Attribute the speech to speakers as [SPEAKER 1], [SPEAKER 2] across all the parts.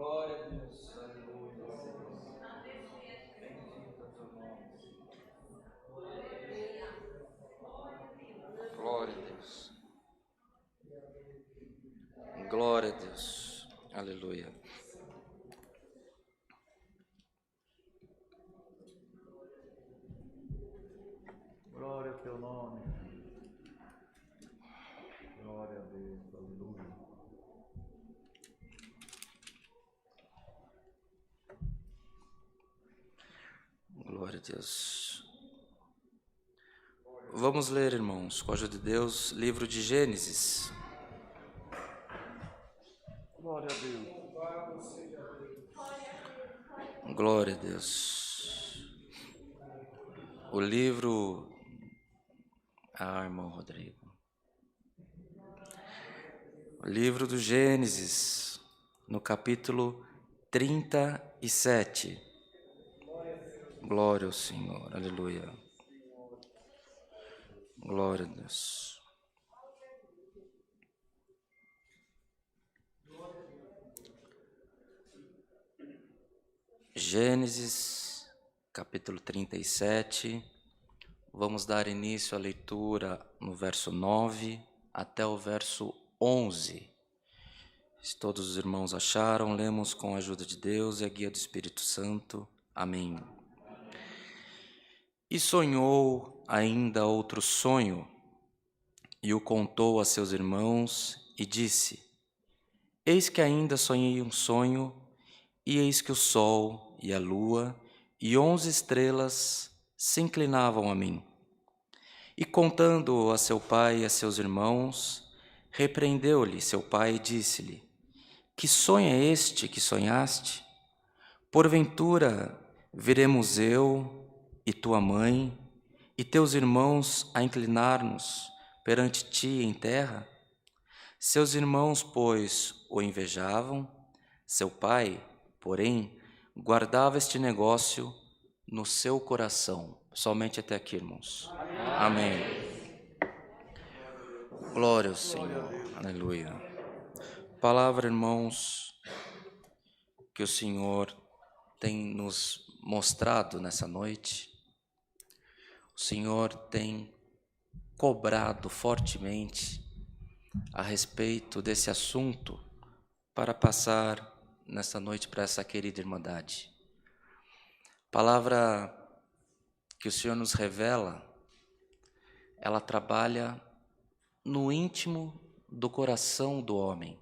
[SPEAKER 1] Glória a Deus, aleluia, bendito é teu nome. Glória a Deus. Glória a Deus, aleluia.
[SPEAKER 2] Glória ao teu nome. Glória a Deus, aleluia.
[SPEAKER 1] Glória a Deus. Vamos ler, irmãos, com a ajuda de Deus, livro de Gênesis.
[SPEAKER 2] Glória a Deus.
[SPEAKER 1] Glória a Deus. O livro... irmão Rodrigo. O livro do Gênesis, no capítulo 37. Glória ao Senhor, aleluia. Glória a Deus. Gênesis, capítulo 37. Vamos dar início à leitura no verso 9 até o verso 11. Se todos os irmãos acharam, lemos com a ajuda de Deus e a guia do Espírito Santo. Amém. E sonhou ainda outro sonho, e o contou a seus irmãos, e disse: Eis que ainda sonhei um sonho, e eis que o sol e a lua e 11 estrelas se inclinavam a mim. E contando a seu pai e a seus irmãos, repreendeu-lhe seu pai e disse-lhe: Que sonho é este que sonhaste? Porventura viremos eu e tua mãe e teus irmãos a inclinar-nos perante ti em terra? Seus irmãos, pois, o invejavam, seu pai, porém, guardava este negócio no seu coração. Somente até aqui, irmãos. Amém. Glória ao Senhor. Aleluia. Palavra, irmãos, que o Senhor tem nos mostrado nessa noite. O Senhor tem cobrado fortemente a respeito desse assunto para passar nessa noite para essa querida irmandade. Palavra que o Senhor nos revela, ela trabalha no íntimo do coração do homem.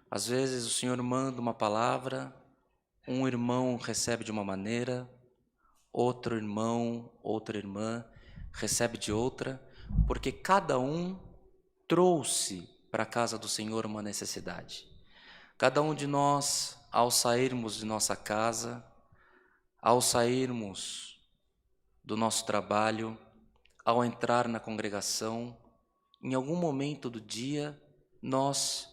[SPEAKER 1] Às vezes o Senhor manda uma palavra, um irmão recebe de uma maneira, outro irmão, outra irmã recebe de outra, porque cada um trouxe para a casa do Senhor uma necessidade. Cada um de nós, ao sairmos de nossa casa, ao sairmos do nosso trabalho, ao entrar na congregação, em algum momento do dia, nós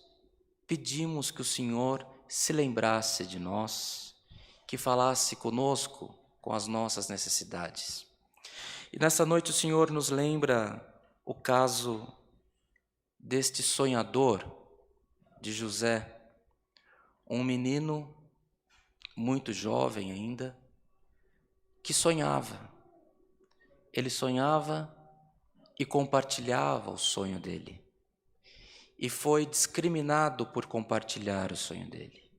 [SPEAKER 1] pedimos que o Senhor se lembrasse de nós, que falasse conosco com as nossas necessidades. E nessa noite o Senhor nos lembra o caso deste sonhador de José, um menino muito jovem ainda, que sonhava. Ele sonhava e compartilhava o sonho dele. E foi discriminado por compartilhar o sonho dele.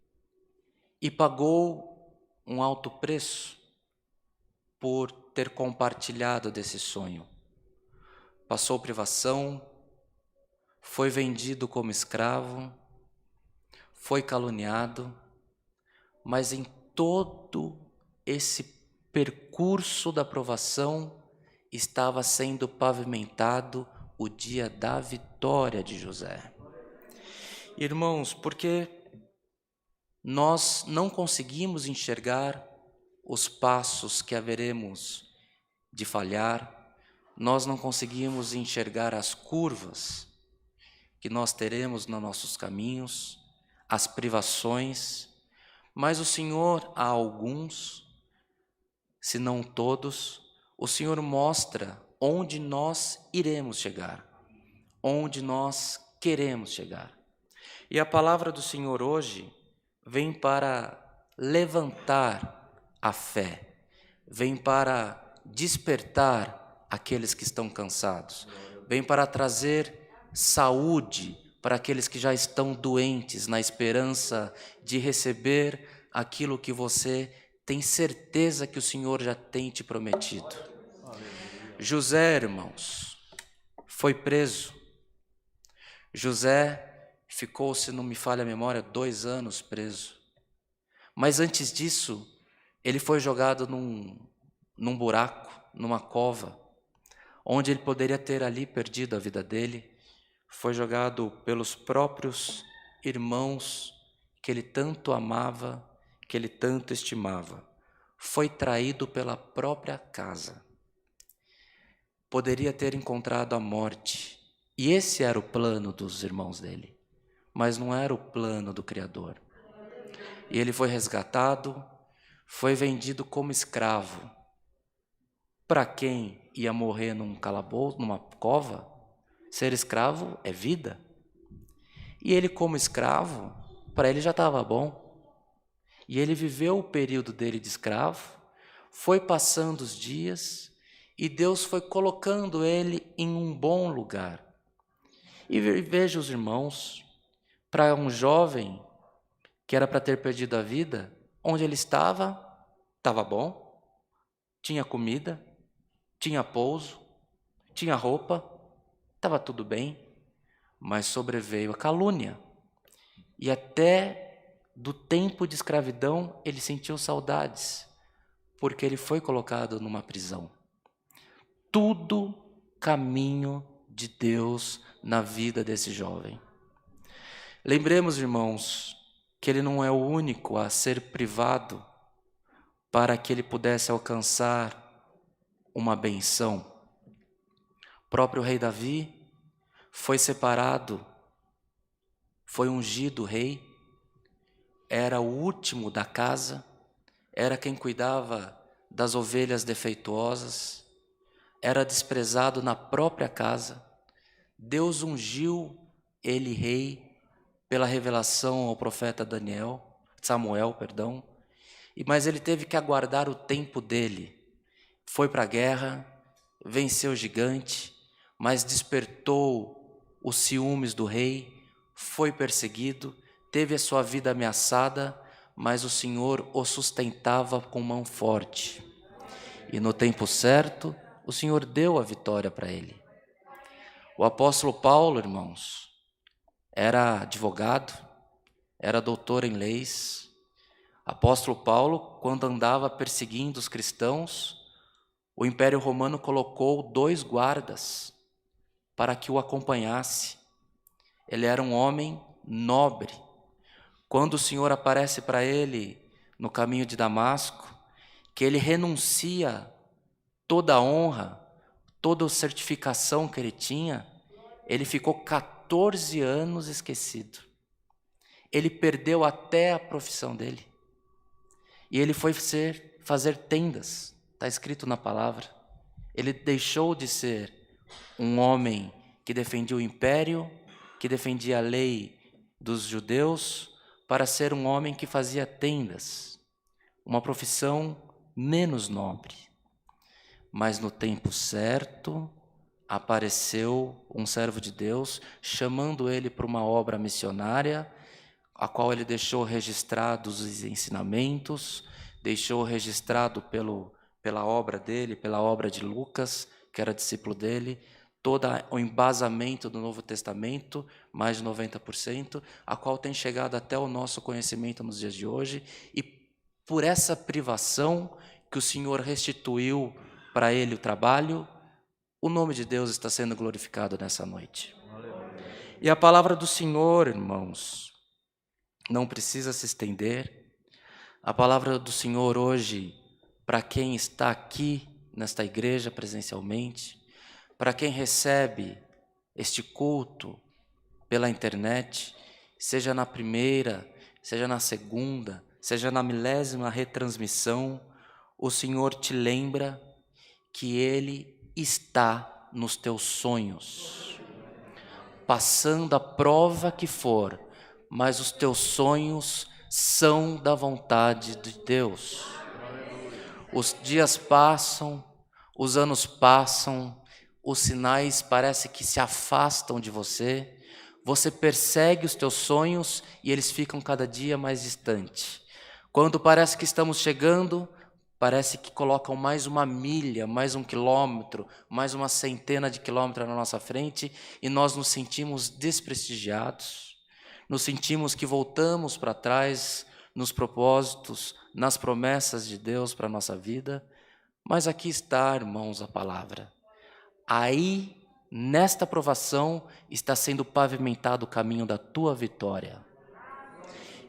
[SPEAKER 1] E pagou um alto preço por ter compartilhado desse sonho. Passou privação, foi vendido como escravo, foi caluniado, mas em todo esse percurso da provação estava sendo pavimentado o dia da vitória de José. Irmãos, porque nós não conseguimos enxergar os passos que haveremos de falhar, nós não conseguimos enxergar as curvas que nós teremos nos nossos caminhos, as privações, mas o Senhor, a alguns, se não todos, o Senhor mostra onde nós iremos chegar, onde nós queremos chegar. E a palavra do Senhor hoje vem para levantar a fé, vem para despertar aqueles que estão cansados, vem para trazer saúde para aqueles que já estão doentes, na esperança de receber aquilo que você tem certeza que o Senhor já tem te prometido. José, irmãos, foi preso. José ficou, se não me falha a memória, 2 anos preso. Mas antes disso, ele foi jogado num buraco, numa cova, onde ele poderia ter ali perdido a vida dele. Foi jogado pelos próprios irmãos que ele tanto amava, que ele tanto estimava. Foi traído pela própria casa. Poderia ter encontrado a morte. E esse era o plano dos irmãos dele, mas não era o plano do Criador. E ele foi resgatado, foi vendido como escravo. Para quem ia morrer num calabouço, numa cova, ser escravo é vida. E ele, como escravo, para ele já estava bom. E ele viveu o período dele de escravo, foi passando os dias, e Deus foi colocando ele em um bom lugar. E veja os irmãos, para um jovem que era para ter perdido a vida, onde ele estava bom, tinha comida, tinha pouso, tinha roupa, estava tudo bem, mas sobreveio a calúnia. E até do tempo de escravidão ele sentiu saudades, porque ele foi colocado numa prisão. Tudo caminho de Deus na vida desse jovem. Lembremos, irmãos, que ele não é o único a ser privado para que ele pudesse alcançar uma benção. O próprio rei Davi foi separado, foi ungido rei, era o último da casa, era quem cuidava das ovelhas defeituosas, era desprezado na própria casa. Deus ungiu ele rei pela revelação ao profeta Samuel, mas ele teve que aguardar o tempo dele. Foi para a guerra, venceu o gigante, mas despertou os ciúmes do rei, foi perseguido, teve a sua vida ameaçada, mas o Senhor o sustentava com mão forte. E no tempo certo, o Senhor deu a vitória para ele. O apóstolo Paulo, irmãos, era advogado, era doutor em leis. Apóstolo Paulo, quando andava perseguindo os cristãos, o Império Romano colocou 2 guardas para que o acompanhasse. Ele era um homem nobre. Quando o Senhor aparece para ele no caminho de Damasco, que ele renuncia toda a honra, toda a certificação que ele tinha, ele ficou 14 anos esquecido. Ele perdeu até a profissão dele. E ele foi fazer tendas, está escrito na palavra. Ele deixou de ser um homem que defendia o império, que defendia a lei dos judeus, para ser um homem que fazia tendas, uma profissão menos nobre. Mas no tempo certo, apareceu um servo de Deus, chamando ele para uma obra missionária, a qual ele deixou registrados os ensinamentos, deixou registrado pela obra dele, pela obra de Lucas, que era discípulo dele, todo o embasamento do Novo Testamento, mais de 90%, a qual tem chegado até o nosso conhecimento nos dias de hoje, e por essa privação que o Senhor restituiu para ele o trabalho, o nome de Deus está sendo glorificado nessa noite. E a palavra do Senhor, irmãos, não precisa se estender. A palavra do Senhor hoje, para quem está aqui nesta igreja presencialmente, para quem recebe este culto pela internet, seja na primeira, seja na segunda, seja na 1000ª retransmissão, o Senhor te lembra que Ele está nos teus sonhos, passando a prova que for, mas os teus sonhos são da vontade de Deus. Os dias passam, os anos passam, os sinais parece que se afastam de você, você persegue os teus sonhos e eles ficam cada dia mais distantes. Quando parece que estamos chegando, parece que colocam mais uma milha, mais 1 quilômetro, mais uma centena de quilômetros na nossa frente e nós nos sentimos desprestigiados, nos sentimos que voltamos para trás nos propósitos, nas promessas de Deus para a nossa vida. Mas aqui está, irmãos, a palavra. Aí, nesta provação, está sendo pavimentado o caminho da tua vitória.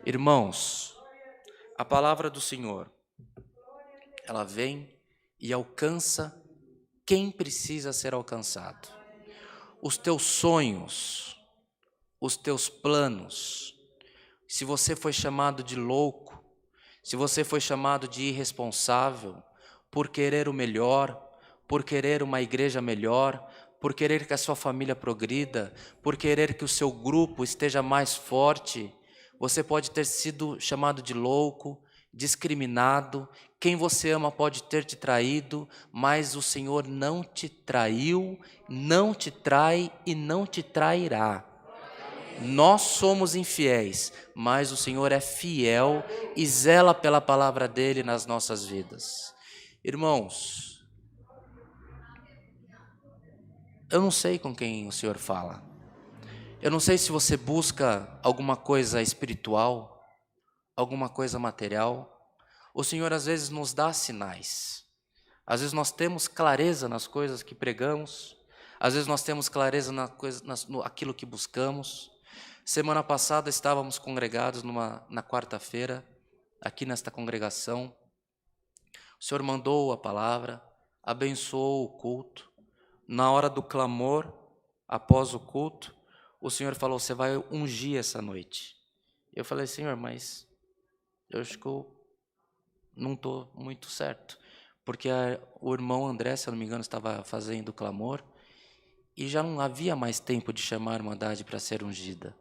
[SPEAKER 1] Irmãos, a palavra do Senhor, ela vem e alcança quem precisa ser alcançado. Os teus sonhos, os teus planos, se você foi chamado de louco, se você foi chamado de irresponsável, por querer o melhor, por querer uma igreja melhor, por querer que a sua família progrida, por querer que o seu grupo esteja mais forte, você pode ter sido chamado de louco, discriminado, quem você ama pode ter te traído, mas o Senhor não te traiu, não te trai e não te trairá. Nós somos infiéis, mas o Senhor é fiel e zela pela palavra dele nas nossas vidas. Irmãos, eu não sei com quem o Senhor fala. Eu não sei se você busca alguma coisa espiritual, alguma coisa material. O Senhor às vezes nos dá sinais. Às vezes nós temos clareza nas coisas que pregamos. Às vezes nós temos clareza naquilo que buscamos. Semana passada estávamos congregados na quarta-feira, aqui nesta congregação. O Senhor mandou a palavra, abençoou o culto. Na hora do clamor, após o culto, o Senhor falou, você vai ungir essa noite. Eu falei, Senhor, mas eu acho que eu não estou muito certo. Porque o irmão André, se eu não me engano, estava fazendo o clamor e já não havia mais tempo de chamar a Irmandade para ser ungida.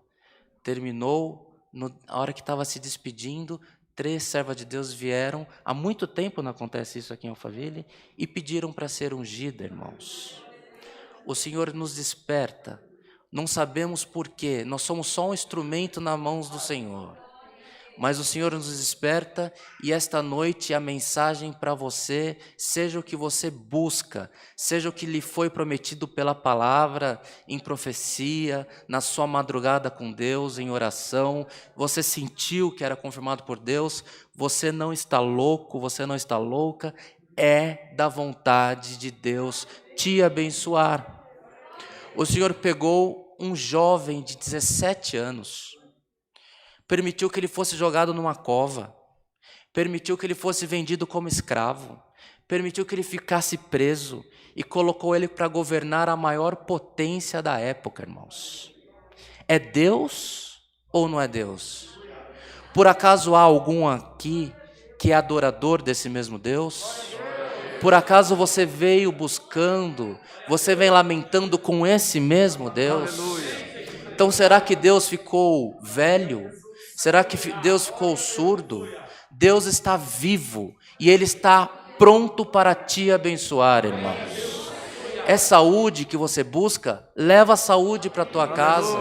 [SPEAKER 1] Terminou, na hora que estava se despedindo, 3 servas de Deus vieram, há muito tempo não acontece isso aqui em Alphaville, e pediram para ser ungida, irmãos. O Senhor nos desperta, não sabemos porquê, nós somos só um instrumento nas mãos do Senhor. Mas o Senhor nos desperta e esta noite a mensagem para você, seja o que você busca, seja o que lhe foi prometido pela palavra, em profecia, na sua madrugada com Deus, em oração, você sentiu que era confirmado por Deus, você não está louco, você não está louca, é da vontade de Deus te abençoar. O Senhor pegou um jovem de 17 anos, permitiu que ele fosse jogado numa cova, permitiu que ele fosse vendido como escravo, permitiu que ele ficasse preso e colocou ele para governar a maior potência da época, irmãos. É Deus ou não é Deus? Por acaso há algum aqui que é adorador desse mesmo Deus? Por acaso você veio buscando, você vem lamentando com esse mesmo Deus? Então será que Deus ficou velho? Será que Deus ficou surdo? Deus está vivo e Ele está pronto para te abençoar, irmãos. É saúde que você busca? Leva a saúde para a tua casa.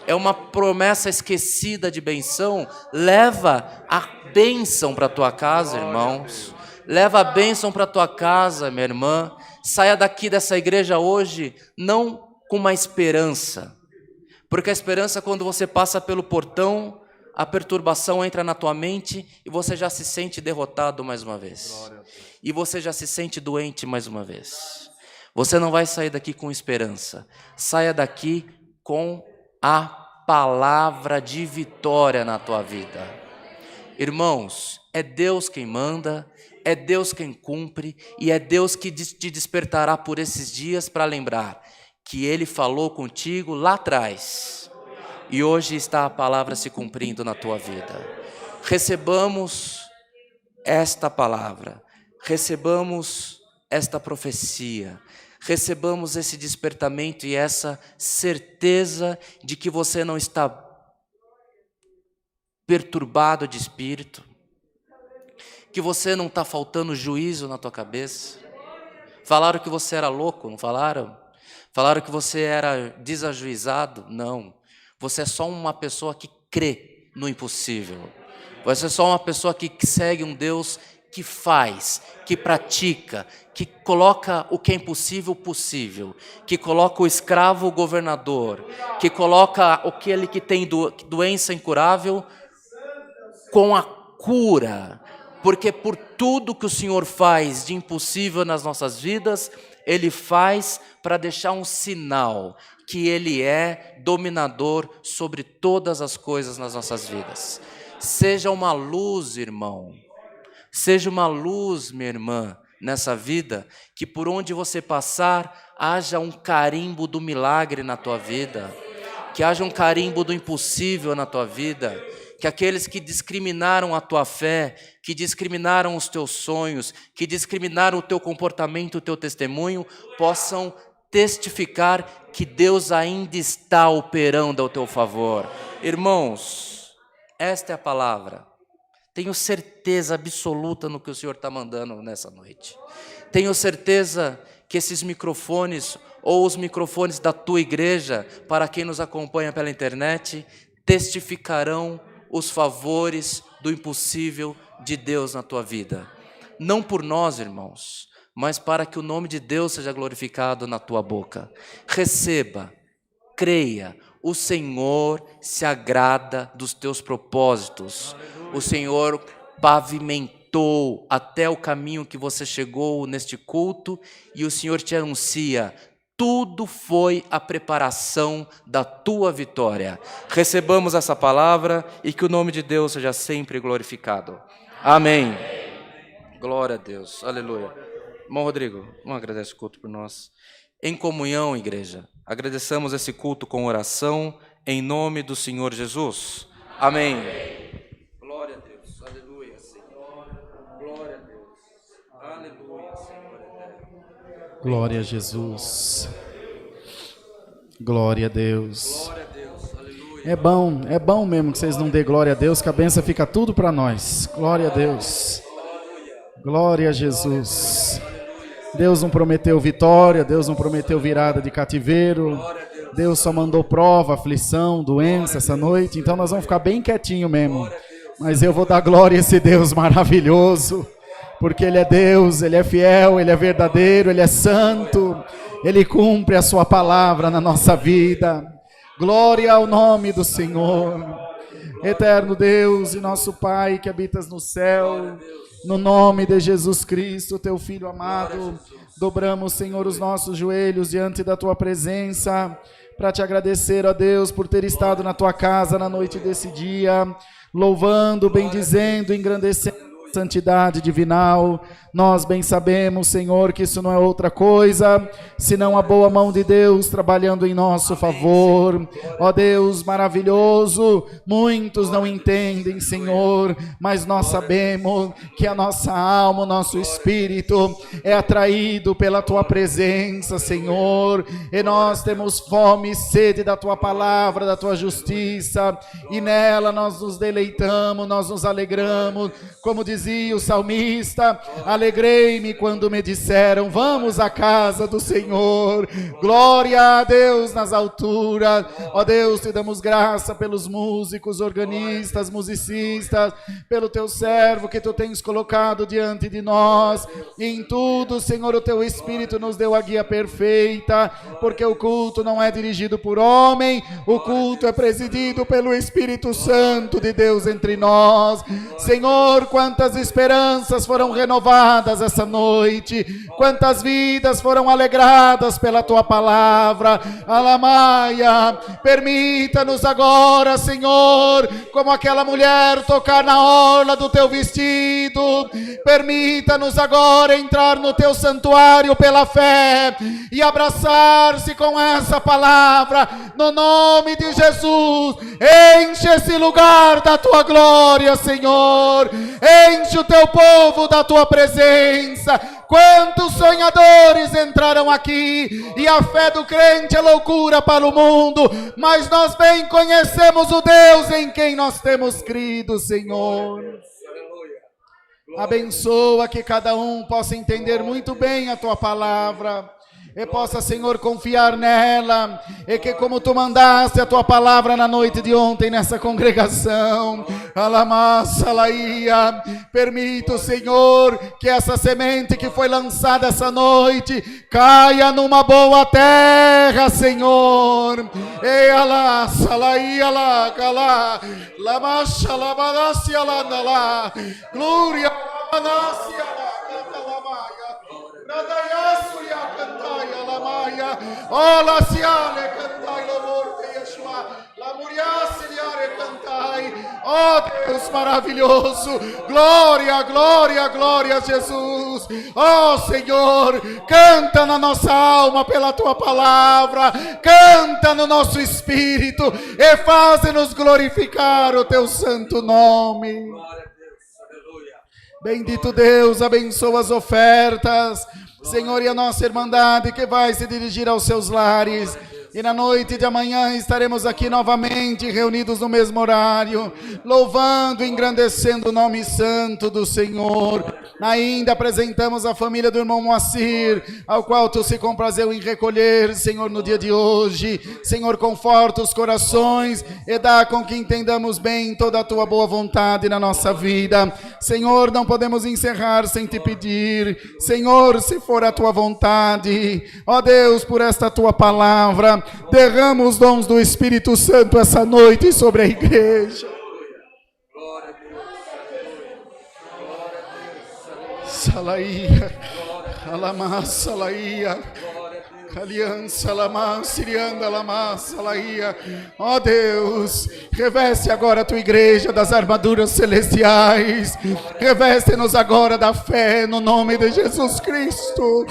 [SPEAKER 1] É uma promessa esquecida de benção? Leva a bênção para a tua casa, irmãos. Leva a bênção para a tua casa, minha irmã. Saia daqui dessa igreja hoje não com uma esperança, porque a esperança, quando você passa pelo portão, a perturbação entra na tua mente e você já se sente derrotado mais uma vez. E você já se sente doente mais uma vez. Você não vai sair daqui com esperança. Saia daqui com a palavra de vitória na tua vida. Irmãos, é Deus quem manda, é Deus quem cumpre e é Deus que te despertará por esses dias para lembrar que Ele falou contigo lá atrás. E hoje está a palavra se cumprindo na tua vida. Recebamos esta palavra, recebamos esta profecia, recebamos esse despertamento e essa certeza de que você não está perturbado de espírito, que você não está faltando juízo na tua cabeça. Falaram que você era louco, não falaram? Falaram que você era desajuizado? Não. Você é só uma pessoa que crê no impossível. Você é só uma pessoa que segue um Deus que faz, que pratica, que coloca o que é impossível possível, que coloca o escravo o governador, que coloca aquele que tem doença incurável com a cura. Porque por tudo que o Senhor faz de impossível nas nossas vidas, Ele faz para deixar um sinal que Ele é dominador sobre todas as coisas nas nossas vidas. Seja uma luz, irmão, seja uma luz, minha irmã, nessa vida, que por onde você passar, haja um carimbo do milagre na tua vida, que haja um carimbo do impossível na tua vida, que aqueles que discriminaram a tua fé, que discriminaram os teus sonhos, que discriminaram o teu comportamento, o teu testemunho, possam testificar que Deus ainda está operando ao teu favor. Irmãos, esta é a palavra. Tenho certeza absoluta no que o Senhor está mandando nessa noite. Tenho certeza que esses microfones, ou os microfones da tua igreja, para quem nos acompanha pela internet, testificarão os favores do impossível de Deus na tua vida. Não por nós, irmãos, mas para que o nome de Deus seja glorificado na tua boca. Receba, creia, o Senhor se agrada dos teus propósitos. O Senhor pavimentou até o caminho que você chegou neste culto e o Senhor te anuncia: tudo foi a preparação da tua vitória. Recebamos essa palavra e que o nome de Deus seja sempre glorificado. Amém. Glória a Deus. Aleluia. Irmão Rodrigo, vamos agradecer o culto por nós. Em comunhão, igreja, agradeçamos esse culto com oração em nome do Senhor Jesus. Amém. Glória a Deus. Aleluia, Senhor. Glória a Deus. Aleluia, Senhor eterno.
[SPEAKER 3] Glória a Jesus. Glória a Deus.
[SPEAKER 1] Glória a Deus. Aleluia.
[SPEAKER 3] É bom mesmo que vocês não dêem glória a Deus, que a bênção fica tudo para nós. Glória a Deus. Glória a Jesus. Deus não prometeu vitória, Deus não prometeu virada de cativeiro. Deus só mandou prova, aflição, doença essa noite. Então nós vamos ficar bem quietinho mesmo. Mas eu vou dar glória a esse Deus maravilhoso, porque Ele é Deus, Ele é fiel, Ele é verdadeiro, Ele é santo. Ele cumpre a sua palavra na nossa vida. Glória ao nome do Senhor. Eterno Deus e nosso Pai que habitas no céu, no nome de Jesus Cristo, Teu Filho amado, dobramos, Senhor, os nossos joelhos diante da Tua presença, para Te agradecer, ó Deus, por ter estado na Tua casa na noite desse dia, louvando, bendizendo, engrandecendo a santidade divinal. Nós bem sabemos, Senhor, que isso não é outra coisa senão a boa mão de Deus trabalhando em nosso favor. Ó Deus maravilhoso, muitos não entendem, Senhor, mas nós sabemos que a nossa alma, o nosso espírito é atraído pela Tua presença, Senhor, e nós temos fome e sede da Tua palavra, da Tua justiça, e nela nós nos deleitamos, nós nos alegramos, como dizia o salmista: alegrei-me quando me disseram, vamos à casa do Senhor. Glória a Deus nas alturas. Ó Deus, Te damos graça pelos músicos, organistas, musicistas, pelo Teu servo que Tu tens colocado diante de nós. E em tudo, Senhor, o Teu Espírito nos deu a guia perfeita, porque o culto não é dirigido por homem, o culto é presidido pelo Espírito Santo de Deus entre nós. Senhor, quantas esperanças foram renovadas essa noite, quantas vidas foram alegradas pela Tua palavra. Alamaia, permita-nos agora, Senhor, como aquela mulher, tocar na orla do Teu vestido. Permita-nos agora entrar no Teu santuário pela fé e abraçar-se com essa palavra, no nome de Jesus. Enche esse lugar da Tua glória, Senhor. enche o teu povo da tua presença. Quantos sonhadores entraram aqui, e a fé do crente é loucura para o mundo, mas nós bem conhecemos o Deus em quem nós temos crido, Senhor. Abençoa que cada um possa entender muito bem a tua palavra, e possa, Senhor, confiar nela, e que como tu mandaste a tua palavra na noite de ontem nessa congregação, permita, Senhor, que essa semente que foi lançada essa noite caia numa boa terra, Senhor. E alá, salaí, alá, calá, lamasha, lamadassi, alá, glória, lamadassi, alá, catalamaia. Ola siale cantai l'amor de Yeshua, la muriasse liare cantai. Oh Deus maravilhoso, glória, glória, glória a Jesus. Oh Senhor, canta na nossa alma pela tua palavra, canta no nosso espírito e faz-nos glorificar o teu santo nome. Bendito Deus, abençoa as ofertas, Senhor, e a nossa irmandade que vai se dirigir aos seus lares. E na noite de amanhã estaremos aqui novamente reunidos no mesmo horário, louvando e engrandecendo o nome santo do Senhor. Ainda apresentamos a família do irmão Moacir, ao qual tu se comprazeu em recolher, Senhor, no dia de hoje. Senhor, conforta os corações e dá com que entendamos bem toda a tua boa vontade na nossa vida. Senhor, não podemos encerrar sem te pedir, Senhor, se for a tua vontade, ó Deus, por esta tua palavra, derrama os dons do Espírito Santo essa noite sobre a igreja. Salaia, alamá, salaia, aliança, alamá, sirianda, alamá, salaia. Ó Deus, reveste agora a tua igreja das armaduras celestiais, reveste-nos agora da fé no nome de Jesus Cristo.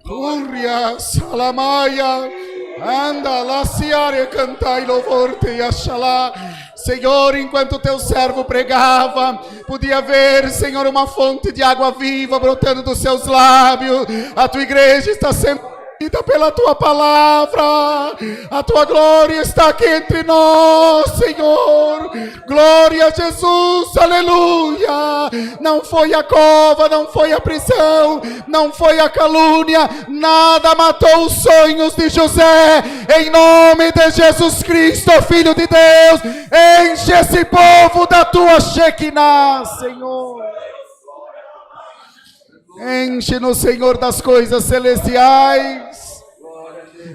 [SPEAKER 3] Glória, salamaia. Anda, laciare, cantai, louvor-te e achalá. Senhor, enquanto teu servo pregava, podia ver, Senhor, uma fonte de água viva brotando dos seus lábios. A tua igreja está sendo pela tua palavra, a tua glória está aqui entre nós, Senhor. Glória a Jesus, aleluia. Não foi a cova, não foi a prisão, não foi a calúnia, nada matou os sonhos de José. Em nome de Jesus Cristo, Filho de Deus, enche esse povo da tua Shekinah, Senhor. Enche-nos, Senhor, das coisas celestiais.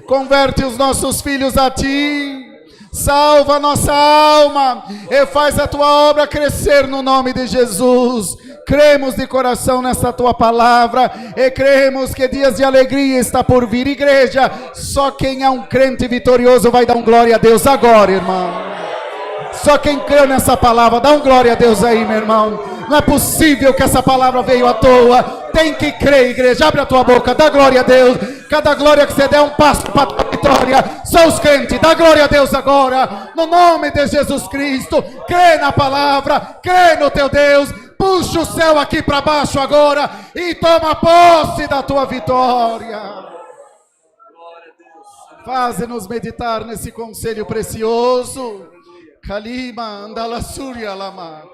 [SPEAKER 3] Converte os nossos filhos a ti. Salva a nossa alma e faz a tua obra crescer no nome de Jesus. Cremos de coração nessa tua palavra e cremos que dias de alegria está por vir. Igreja, só quem é um crente vitorioso vai dar um glória a Deus agora, irmão. Só quem creu nessa palavra, dá um glória a Deus aí, meu irmão. Não é possível que essa palavra veio à toa. Tem que crer, igreja. Abre a tua boca, dá glória a Deus. Cada glória que você der é um passo para a tua vitória. Só os crentes, dá glória a Deus agora. No nome de Jesus Cristo. Crê na palavra, crê no teu Deus. Puxa o céu aqui para baixo agora e toma posse da tua vitória. Faze-nos meditar nesse conselho precioso. Kalima andalassúria lama.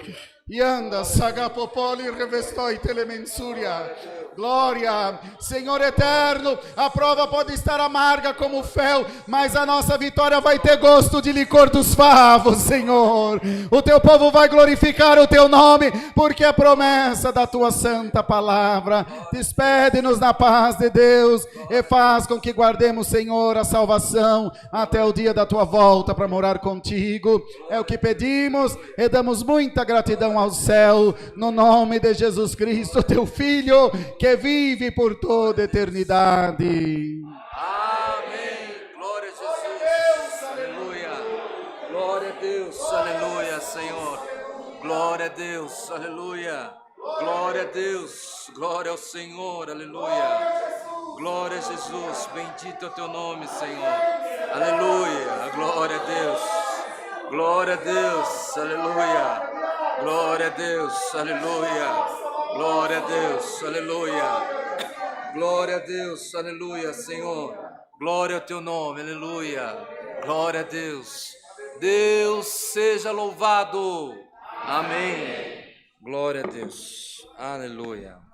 [SPEAKER 3] E anda, sagapopoli revestoi telemensúria. Glória, Senhor eterno, a prova pode estar amarga como fel, mas a nossa vitória vai ter gosto de licor dos favos, Senhor. O teu povo vai glorificar o teu nome, porque é promessa da tua santa palavra. Despede-nos na paz de Deus e faz com que guardemos, Senhor, a salvação até o dia da tua volta para morar contigo. É o que pedimos e damos muita gratidão ao céu, no nome de Jesus Cristo, teu Filho, que vive por toda a eternidade.
[SPEAKER 1] Amém. Glória a Jesus. Aleluia. Glória a Deus. Aleluia, Senhor. Glória a Deus. Aleluia. Glória a Deus. Glória ao Senhor. Aleluia. Glória a Jesus. Bendito é o teu nome, Senhor. Aleluia. Glória a Deus. Glória a Deus. Aleluia. Glória a Deus, aleluia. Glória a Deus, aleluia. Glória a Deus, aleluia, Senhor. Glória ao teu nome, aleluia. Glória a Deus. Deus seja louvado. Amém. Glória a Deus, aleluia.